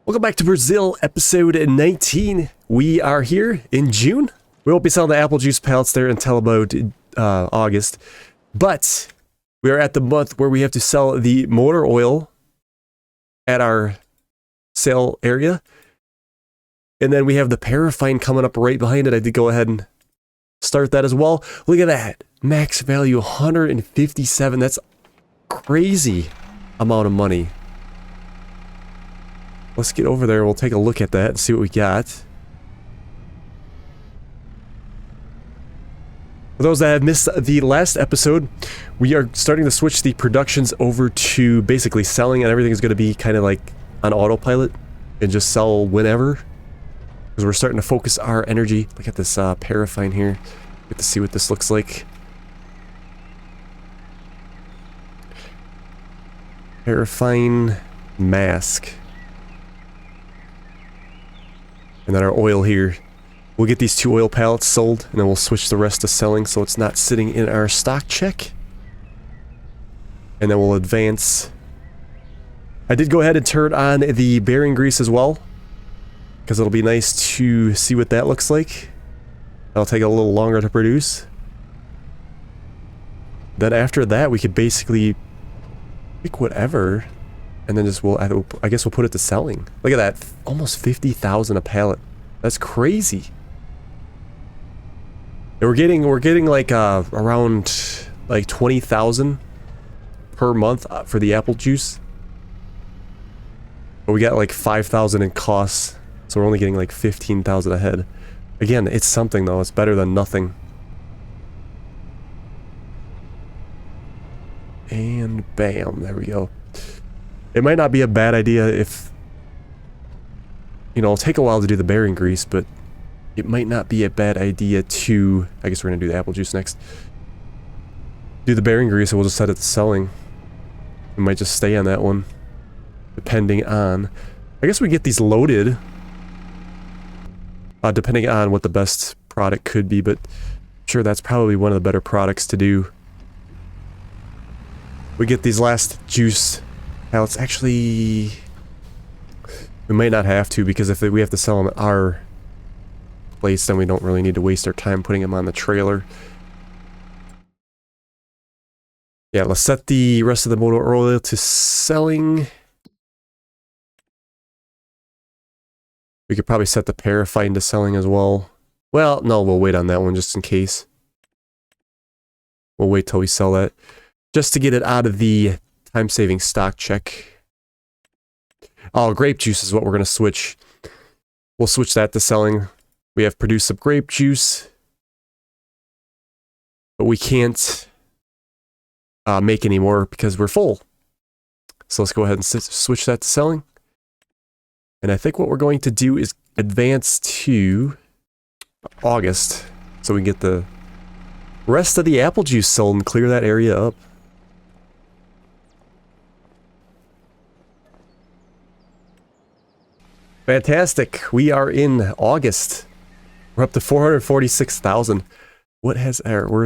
Welcome back to Brazil, episode 19. We are here in June. We won't be selling the apple juice pallets there until about August. But we are at the month where we have to sell the motor oil at our sale area. And then we have the paraffin coming up right behind it. I did go ahead and start that as well. Look at that. Max value 157. That's crazy amount of money. Let's get over there. We'll take a look at that and see what we got. For those that have missed the last episode, we are starting to switch the productions over to basically selling, and everything is going to be kind of like on autopilot and just sell whenever. Because we're starting to focus our energy. Look at this paraffin here. Get to see what this looks like. Paraffin mask. And then our oil here. We'll get these 2 oil pallets sold, and then we'll switch the rest to selling so it's not sitting in our stock check. And then we'll advance. I did go ahead and turn on the bearing grease as well, because it'll be nice to see what that looks like. That'll take a little longer to produce. Then after that, we could basically pick whatever. And then just I guess we'll put it to selling. Look at that, almost 50,000 a pallet. That's crazy. And we're getting like around like 20,000 per month for the apple juice. But we got like 5,000 in costs, so we're only getting like 15,000 a head. Again, it's something though. It's better than nothing. And bam, there we go. It might not be a bad idea if, you know, it'll take a while to do the bearing grease, but it might not be a bad idea to, I guess we're going to do the apple juice next. Do the bearing grease and we'll just set it to selling. We might just stay on that one, depending on, I guess we get these loaded, depending on what the best product could be, but I'm sure that's probably one of the better products to do. We get these last juice pallets. Actually, we might not have to, because if we have to sell them at our place, then we don't really need to waste our time putting them on the trailer. Yeah, let's set the rest of the motor oil to selling. We could probably set the paraffin to selling as well. Well, no, we'll wait on that one just in case. We'll wait till we sell that, just to get it out of the time-saving stock check. Oh, grape juice is what we're going to switch. We'll switch that to selling. We have produced some grape juice, but we can't make any more because we're full. So let's go ahead and switch that to selling. And I think what we're going to do is advance to August so we can get the rest of the apple juice sold and clear that area up. Fantastic. We are in August. We're up to 446,000. Where's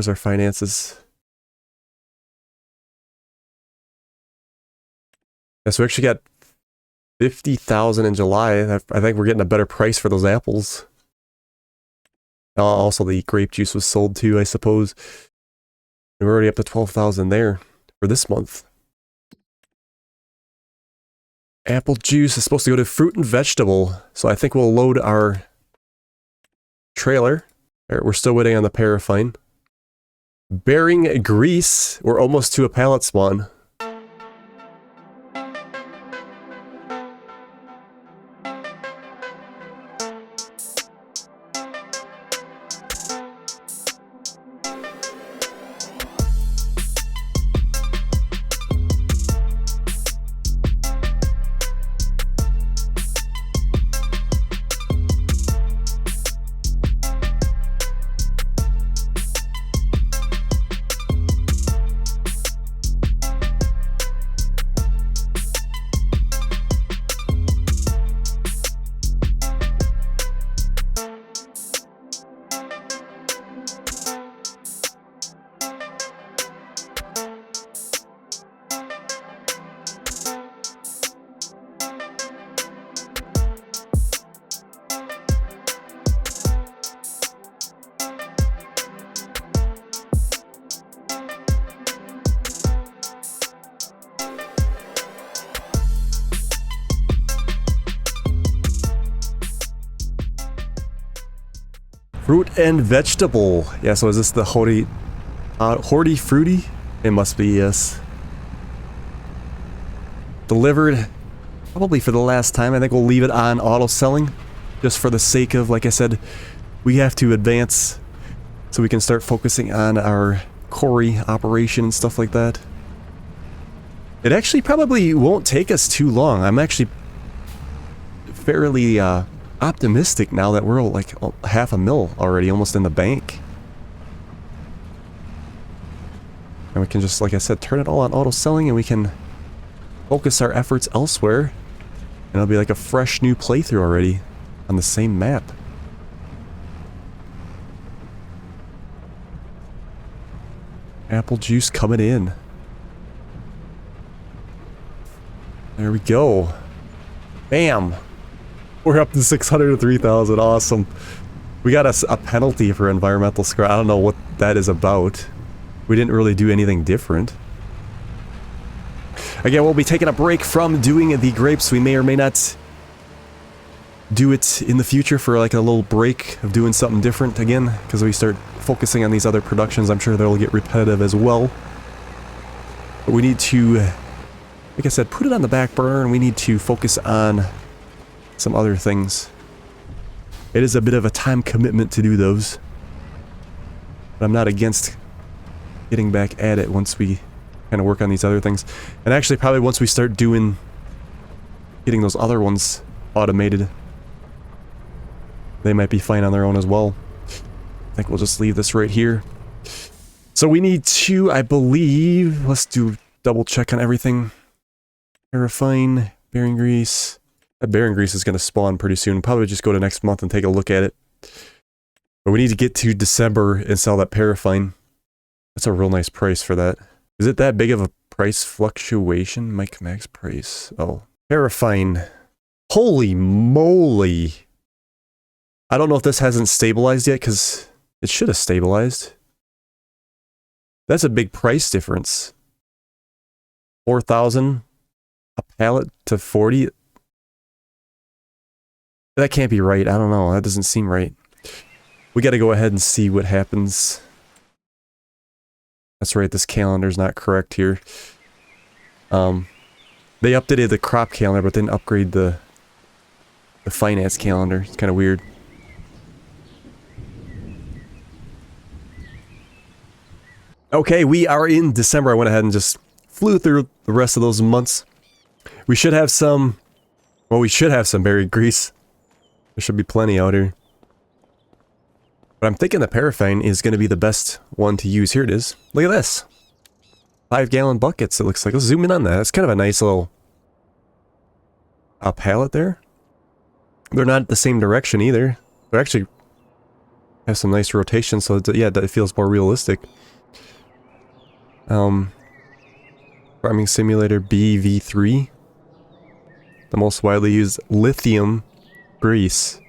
our finances? Yeah, so we actually got 50,000 in July. I think we're getting a better price for those apples. Also, the grape juice was sold too, I suppose. And we're already up to 12,000 there for this month. Apple juice is supposed to go to fruit and vegetable, so I think we'll load our trailer. We're still waiting on the paraffin. Bearing grease, we're almost to a pallet spawn. Fruit and vegetable. Yeah, so is this the Horty Fruity? It must be, yes. Delivered probably for the last time. I think we'll leave it on auto selling just for the sake of, like I said, we have to advance so we can start focusing on our quarry operation and stuff like that. It actually probably won't take us too long. I'm actually fairly optimistic now that we're like $500,000 already, almost in the bank. And we can just, like I said, turn it all on auto selling and we can focus our efforts elsewhere. And it'll be like a fresh new playthrough already on the same map. Apple juice coming in. There we go. Bam! We're up to 603,000. Awesome. We got a penalty for environmental scrap. I don't know what that is about. We didn't really do anything different. Again, we'll be taking a break from doing the grapes. We may or may not do it in the future for like a little break of doing something different again, because we start focusing on these other productions. I'm sure they'll get repetitive as well. But we need to, like I said, put it on the back burner, and we need to focus on some other things. It is a bit of a time commitment to do those, but I'm not against getting back at it once we kind of work on these other things. And actually, probably once we start getting those other ones automated, they might be fine on their own as well. I think we'll just leave this right here. So we need to, I believe, let's do double check on everything. Refine, bearing grease. That bearing grease is going to spawn pretty soon. Probably just go to next month and take a look at it. But we need to get to December and sell that paraffine. That's a real nice price for that. Is it that big of a price fluctuation? Mike Max price. Oh, paraffine. Holy moly. I don't know if this hasn't stabilized yet, because it should have stabilized. That's a big price difference. 4,000 a pallet to 40. That can't be right. I don't know. That doesn't seem right. We got to go ahead and see what happens. That's right. This calendar's not correct here. They updated the crop calendar, but didn't upgrade the finance calendar. It's kind of weird. Okay, we are in December. I went ahead and just flew through the rest of those months. We should have some... Well, we should have some buried grease. There should be plenty out here. But I'm thinking the paraffine is going to be the best one to use. Here it is. Look at this. 5-gallon buckets, it looks like. Let's zoom in on that. It's kind of a nice little pallet there. They're not the same direction either. They actually have some nice rotation, so yeah, it feels more realistic. Farming Simulator BV3. The most widely used lithium grease.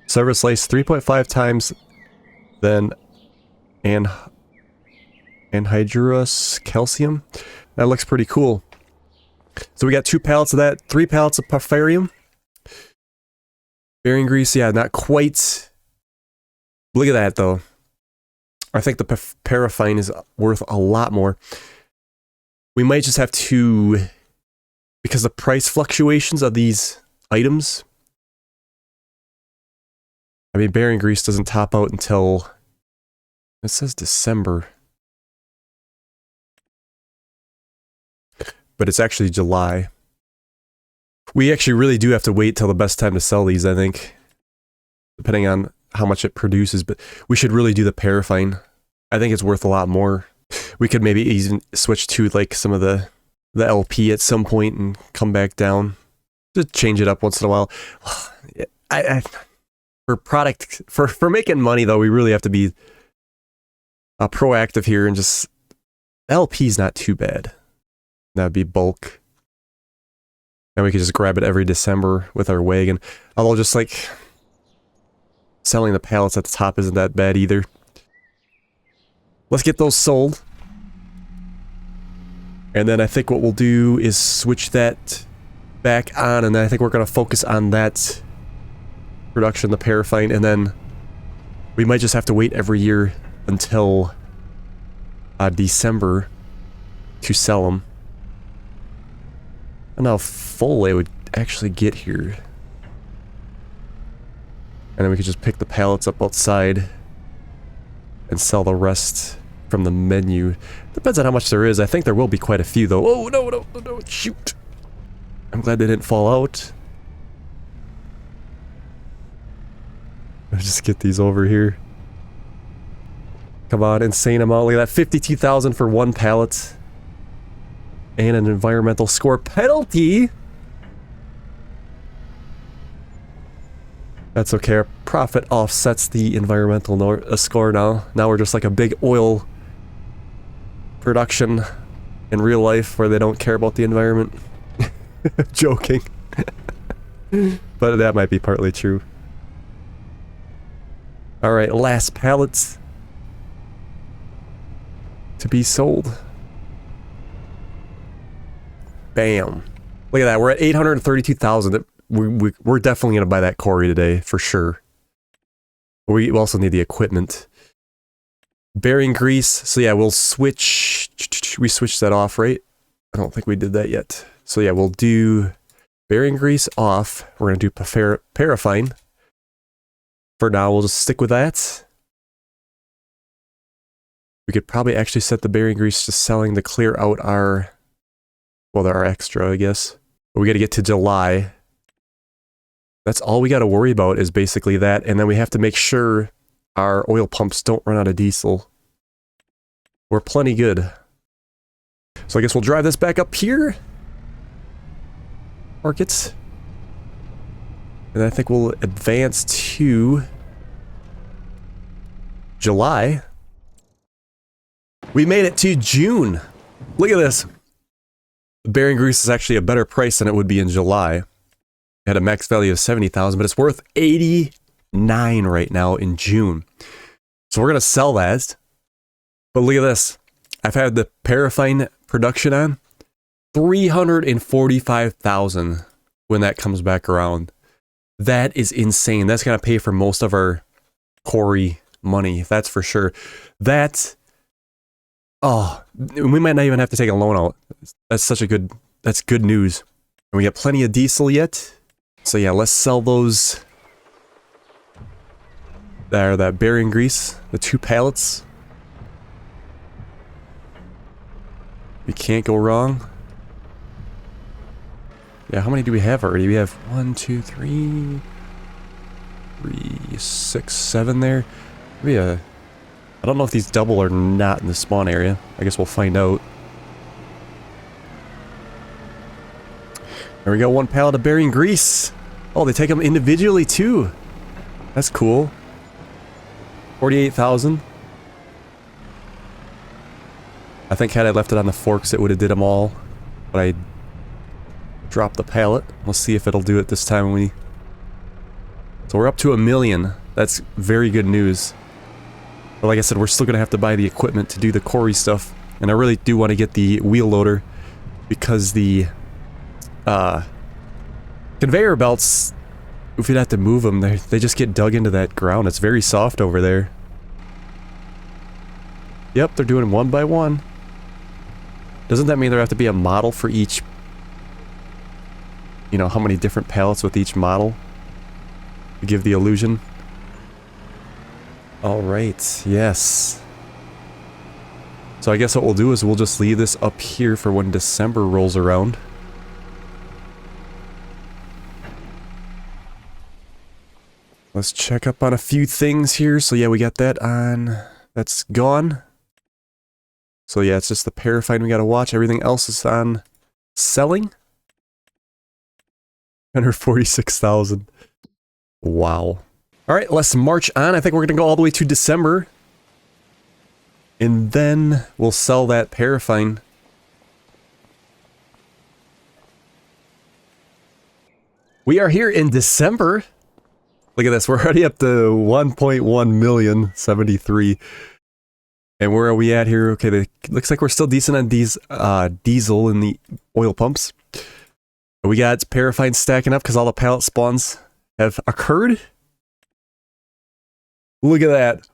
Service life 3.5 times than anhydrous calcium. That looks pretty cool. So we got 2 pallets of that, 3 pallets of Parfarium. Bearing grease, yeah, not quite. Look at that though. I think the paraffine is worth a lot more. We might just have to, because the price fluctuations of these items. I mean, bearing grease doesn't top out until, it says December. But it's actually July. We actually really do have to wait till the best time to sell these, I think. Depending on how much it produces, but we should really do the paraffine. I think it's worth a lot more. We could maybe even switch to like some of the LP at some point and come back down. Just change it up once in a while. For making money though, we really have to be proactive here and just LP's not too bad. That'd be bulk. And we could just grab it every December with our wagon. Although just like selling the pallets at the top isn't that bad either. Let's get those sold. And then I think what we'll do is switch that back on, and then I think we're going to focus on that production, the paraffine, and then We might just have to wait every year until December to sell them. I don't know how full they would actually get here. And then we could just pick the pallets up outside and sell the rest from the menu. Depends on how much there is. I think there will be quite a few though. Oh, no, no, no, no, shoot. I'm glad they didn't fall out. Let's just get these over here. Come on, insane amount. Look at that, 52,000 for one pallet. And an environmental score penalty. That's okay, our profit offsets the environmental score now. Now we're just like a big oil production in real life where they don't care about the environment. Joking. But that might be partly true. Alright, last pallet to be sold. Bam. Look at that, we're at 832,000. We're definitely going to buy that quarry today, for sure. We also need the equipment. Bearing grease, so yeah, we'll switch... We switched that off, right? I don't think we did that yet. So yeah, we'll do bearing grease off. We're going to do paraffine. For now, we'll just stick with that. We could probably actually set the bearing grease to selling to clear out our... Well, our extra, I guess. But we got to get to July. That's all we got to worry about is basically that. And then we have to make sure our oil pumps don't run out of diesel. We're plenty good. So I guess we'll drive this back up here. Park it. And I think we'll advance to July. We made it to June. Look at this. The bearing grease is actually a better price than it would be in July. It had a max value of 70,000, but it's worth 89 right now in June. So we're going to sell that. But look at this. I've had the paraffine production on. 345,000 when that comes back around. That is insane. That's going to pay for most of our quarry money. That's for sure. That... Oh, we might not even have to take a loan out. That's such a good... That's good news. And we got plenty of diesel yet. So yeah, let's sell those... that bearing grease. The 2 pallets. We can't go wrong. Yeah, how many do we have already? We have 1, 2, 3... 6, 7 there. Maybe a... I don't know if these double or not in the spawn area. I guess we'll find out. There we go, 1 pallet of bearing grease. Oh, they take them individually too. That's cool. 48,000. I think had I left it on the forks, it would have did them all. But I dropped the pallet. We'll see if it'll do it this time. So we're up to 1 million. That's very good news. But like I said, we're still going to have to buy the equipment to do the quarry stuff. And I really do want to get the wheel loader because the conveyor belts, if you'd have to move them, they just get dug into that ground. It's very soft over there. Yep, they're doing 1 by 1. Doesn't that mean there have to be a model for each, you know, how many different pallets with each model to give the illusion? Alright, yes. So I guess what we'll do is we'll just leave this up here for when December rolls around. Let's check up on a few things here. So yeah, we got that on. That's gone. So yeah, it's just the paraffine we gotta watch. Everything else is on selling. 146,000. Wow. Alright, let's march on. I think we're gonna go all the way to December. And then we'll sell that paraffine. We are here in December. Look at this, we're already up to 1.1 million, 73. And where are we at here? Okay, looks like we're still decent on these diesel in the oil pumps. We got paraffine stacking up because all the pallet spawns have occurred. Look at that.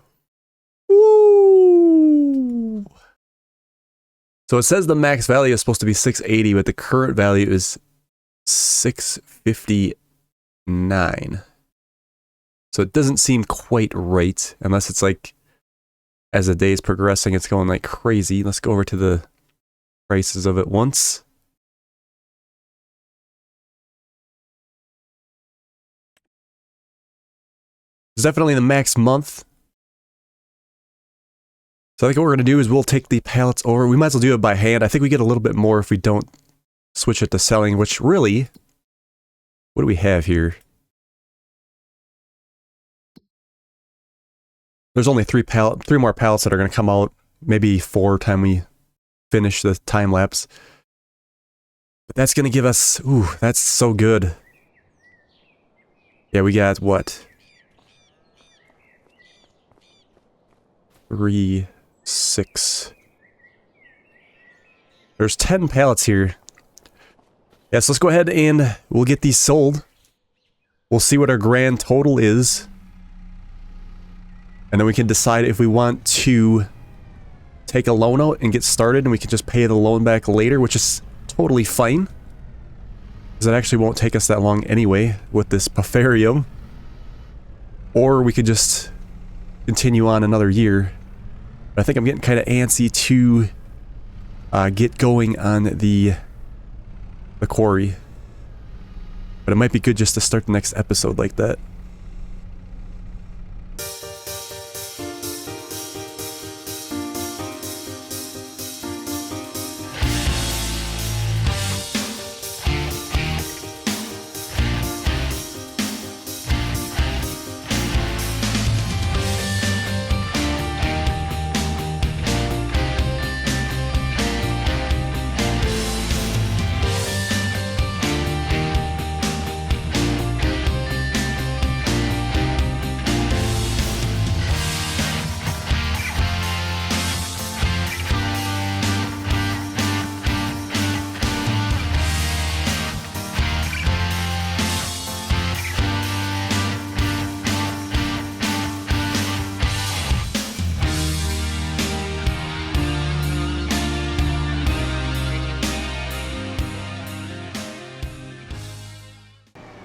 Woo! So it says the max value is supposed to be 680, but the current value is 659. So it doesn't seem quite right, unless it's like, as the day is progressing, it's going like crazy. Let's go over to the prices of it once. It's definitely the max month. So I think what we're going to do is we'll take the pallets over. We might as well do it by hand. I think we get a little bit more if we don't switch it to selling, which really, what do we have here? There's only three more pallets that are going to come out, maybe 4 time we finish the time lapse. But that's going to give us, ooh, that's so good. Yeah, we got what? 3, 6. There's 10 pallets here. Yeah, so let's go ahead and we'll get these sold. We'll see what our grand total is. And then we can decide if we want to take a loan out and get started, and we can just pay the loan back later, which is totally fine. Because it actually won't take us that long anyway with this Puffarium. Or we could just continue on another year. But I think I'm getting kind of antsy to get going on the quarry. But it might be good just to start the next episode like that.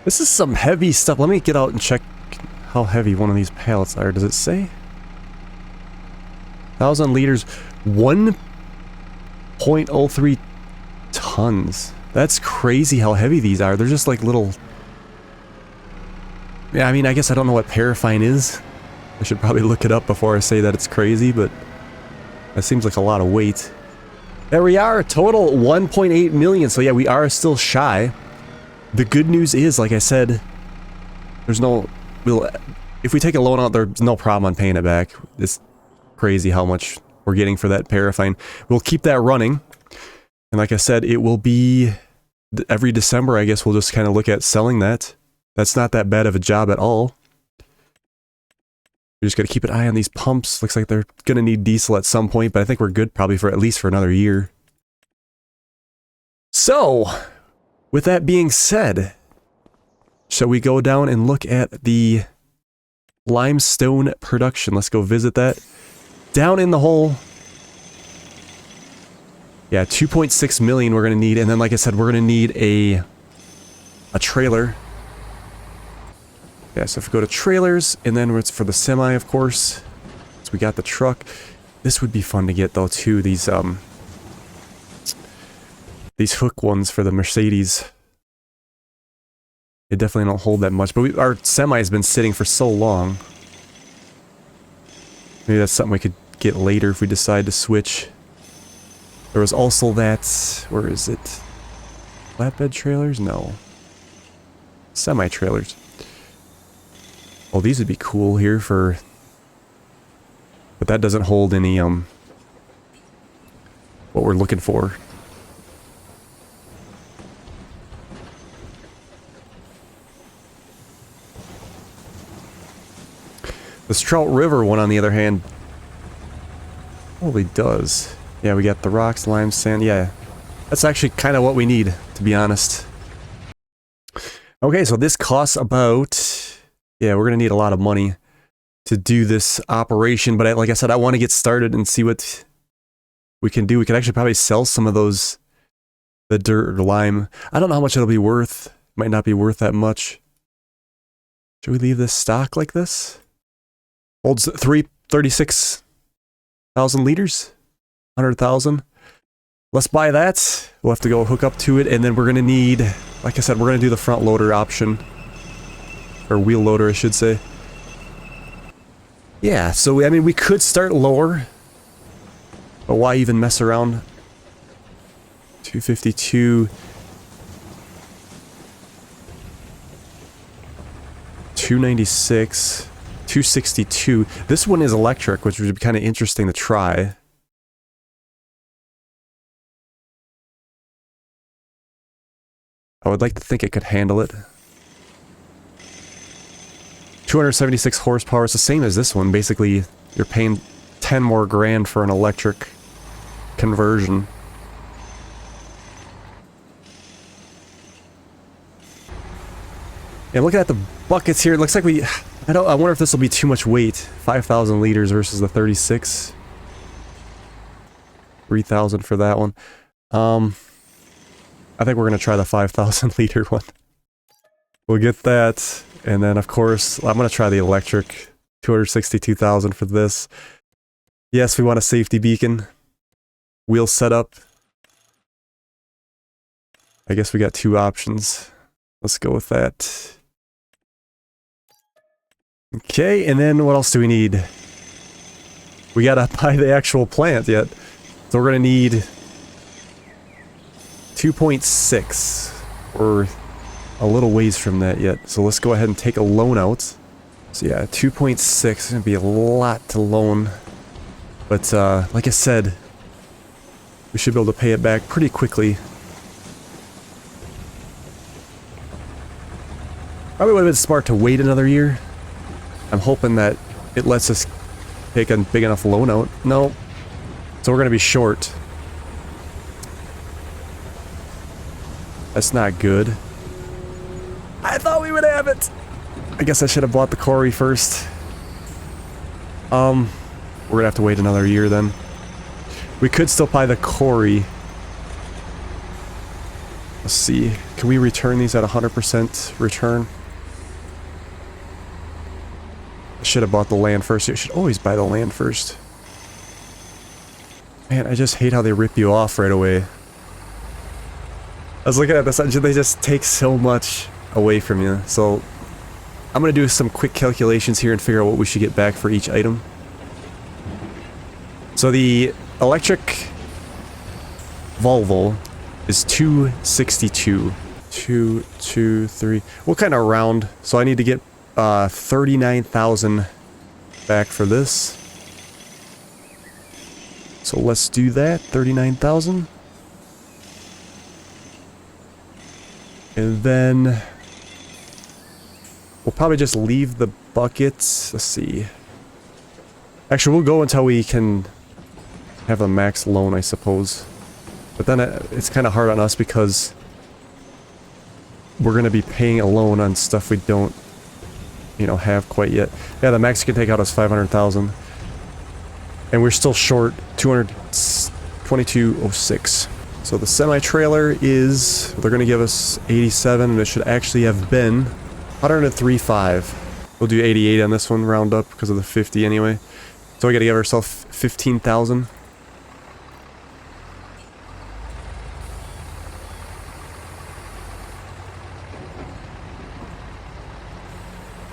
This is some heavy stuff. Let me get out and check how heavy one of these pallets are. Does it say? 1,000 liters, 1.03 tons. That's crazy how heavy these are. They're just like little... Yeah, I mean, I guess I don't know what paraffin is. I should probably look it up before I say that it's crazy, but that seems like a lot of weight. There we are, total 1.8 million. So yeah, we are still shy. The good news is, like I said, there's no... if we take a loan out, there's no problem on paying it back. It's crazy how much we're getting for that paraffin. We'll keep that running. And like I said, it will be... every December, I guess we'll just kind of look at selling that. That's not that bad of a job at all. We just gotta keep an eye on these pumps. Looks like they're gonna need diesel at some point, but I think we're good probably for at least for another year. So... with that being said, shall we go down and look at the limestone production? Let's go visit that. Down in the hole. Yeah, 2.6 million we're going to need. And then, like I said, we're going to need a trailer. Yeah, so if we go to trailers, and then it's for the semi, of course. So we got the truck. This would be fun to get, though, too. These hook ones for the Mercedes. They definitely don't hold that much, but our semi has been sitting for so long. Maybe that's something we could get later if we decide to switch. There was also that... where is it? Flatbed trailers? No. Semi-trailers. Oh, these would be cool here for... but that doesn't hold any, what we're looking for. This Trout River one, on the other hand, probably does. Yeah, we got the rocks, lime, sand. Yeah, that's actually kind of what we need, to be honest. Okay, so this costs about... yeah, we're going to need a lot of money to do this operation, but like I said, I want to get started and see what we can do. We can actually probably sell some of those, the dirt or lime. I don't know how much it'll be worth. Might not be worth that much. Should we leave this stock like this? Holds 36,000 liters, 100,000. Let's buy that. We'll have to go hook up to it, and then we're gonna need, like I said, we're gonna do the front loader option, or wheel loader, I should say. Yeah, so I mean, we could start lower, but why even mess around? 252. 296. 262. This one is electric, which would be kind of interesting to try. I would like to think it could handle it. 276 horsepower. It's the same as this one. Basically, you're paying 10 more grand for an electric conversion. And looking at the buckets here, it looks like I wonder if this will be too much weight. 5,000 liters versus the 36. 3,000 for that one. I think we're gonna try the 5,000 liter one. We'll get that, and then of course, I'm gonna try the electric. 262,000 for this. Yes, we want a safety beacon. Wheel setup. I guess we got two options. Let's go with that. Okay, and then what else do we need? We gotta buy the actual plant yet. So we're gonna need 2.6. We're a little ways from that yet. So let's go ahead and take a loan out. So yeah, 2.6 is gonna be a lot to loan. But like I said, we should be able to pay it back pretty quickly. Probably would have been smart to wait another year. I'm hoping that it lets us take a big enough loan out. No. So we're going to be short. That's not good. I thought we would have it! I guess I should have bought the QUARRY first. We're going to have to wait another year then. We could still buy the QUARRY. Let's see. Can we return these at 100% return? I should have bought the land first. You should always buy the land first. Man, I just hate how they rip you off right away. I was looking at this, they just take so much away from you. So, I'm gonna do some quick calculations here and figure out what we should get back for each item. So the electric Volvo is 262. 2, 2, 3. We'll kind of round. So I need to get 39,000 back for this. So let's do that. 39,000. And then we'll probably just leave the buckets. Let's see. Actually, we'll go until we can have a max loan, I suppose. But then it's kind of hard on us because we're going to be paying a loan on stuff we don't, you know, have quite yet. Yeah, the max you can take out is 500,000. And we're still short 222.06. So the semi-trailer is, they're going to give us 87, and it should actually have been 103.5. We'll do 88 on this one, round up, because of the 50 anyway. So we got to give ourselves 15,000.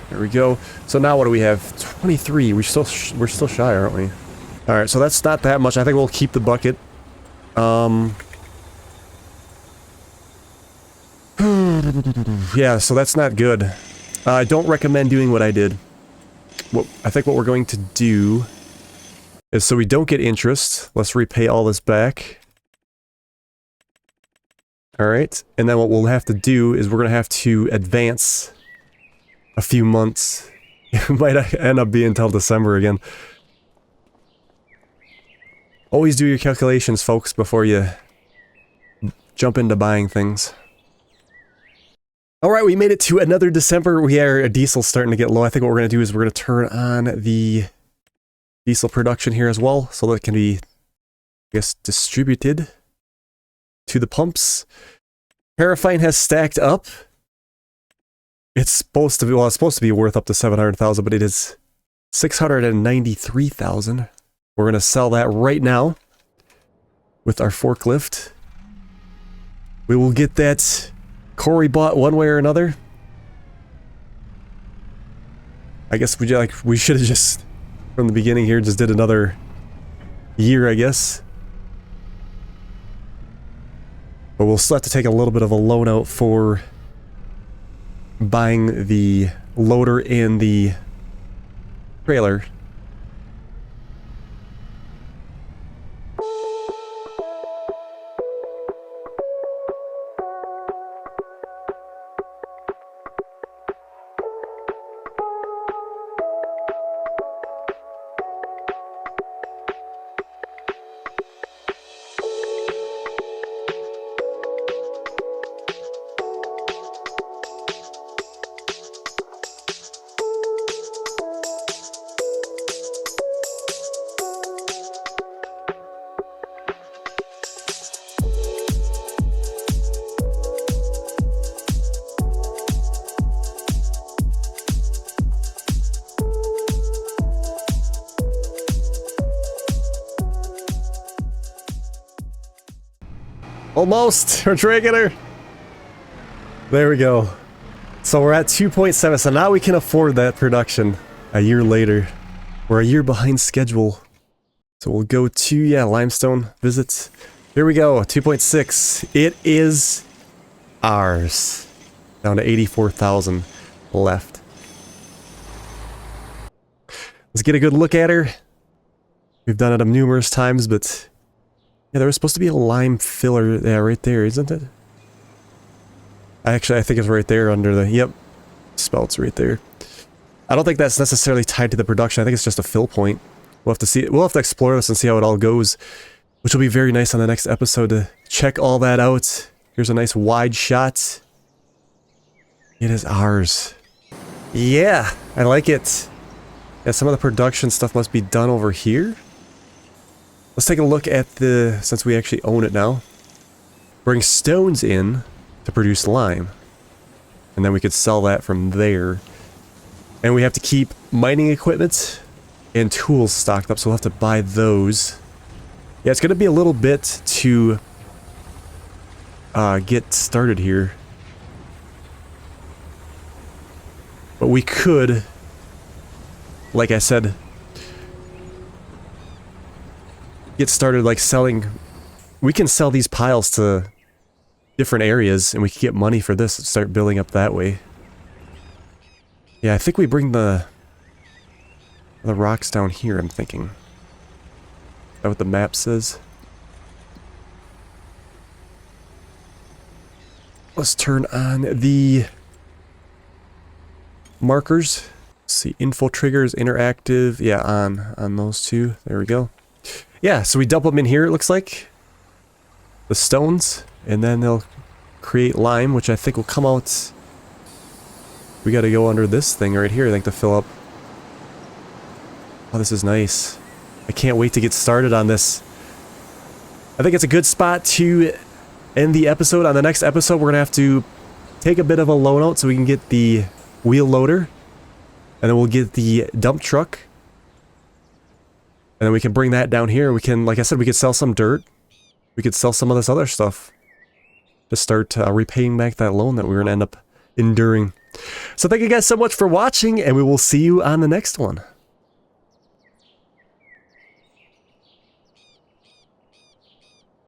There we go. So now what do we have? 23. We're still shy, aren't we? All right, so that's not that much. I think we'll keep the bucket. Yeah, so that's not good. I don't recommend doing what I did. I think what we're going to do is, so we don't get interest, let's repay all this back. Alright, and then what we'll have to do is we're going to have to advance a few months. It might end up being until December again. Always do your calculations, folks, before you jump into buying things. All right, we made it to another December. We are a diesel starting to get low. I think what we're going to do is we're going to turn on the diesel production here as well, so that it can be, I guess, distributed to the pumps. Paraffine has stacked up. It's supposed to be, well, it's supposed to be worth up to 700,000, but it is 693,000. We're going to sell that right now with our forklift. We will get that QUARRY bought one way or another. I guess we should have just, from the beginning here, just did another year, I guess. But we'll still have to take a little bit of a loan out for buying the loader and the trailer. Almost! We're drinking her! There we go. So we're at 2.7, so now we can afford that production a year later. We're a year behind schedule. So we'll go to, yeah, limestone visits. Here we go, 2.6. It is ours. Down to 84,000 left. Let's get a good look at her. We've done it numerous times, but yeah, there was supposed to be a lime filler there, right there, isn't it? Actually, I think it's right there under the, yep, spouts right there. I don't think that's necessarily tied to the production. I think it's just a fill point. We'll have to see, we'll have to explore this and see how it all goes, which will be very nice on the next episode to check all that out. Here's a nice wide shot. It is ours. Yeah, I like it. Yeah, some of the production stuff must be done over here. Let's take a look at the, since we actually own it now. Bring stones in to produce lime. And then we could sell that from there. And we have to keep mining equipment and tools stocked up, so we'll have to buy those. Yeah, it's going to be a little bit to get started here. But we could, like I said, get started like selling. We can sell these piles to different areas and we can get money for this and start building up that way. Yeah, I think we bring the rocks down here, I'm thinking. Is that what the map says? Let's turn on the markers. Let's see, info triggers, interactive. Yeah, on those two. There we go. Yeah, so we dump them in here, it looks like. The stones, and then they'll create lime, which I think will come out. We gotta go under this thing right here, I think, to fill up. Oh, this is nice. I can't wait to get started on this. I think it's a good spot to end the episode. On the next episode, we're gonna have to take a bit of a loan out so we can get the wheel loader. And then we'll get the dump truck. And then we can bring that down here. We can, like I said, we could sell some dirt. We could sell some of this other stuff to start repaying back that loan that we were going to end up enduring. So thank you guys so much for watching, and we will see you on the next one.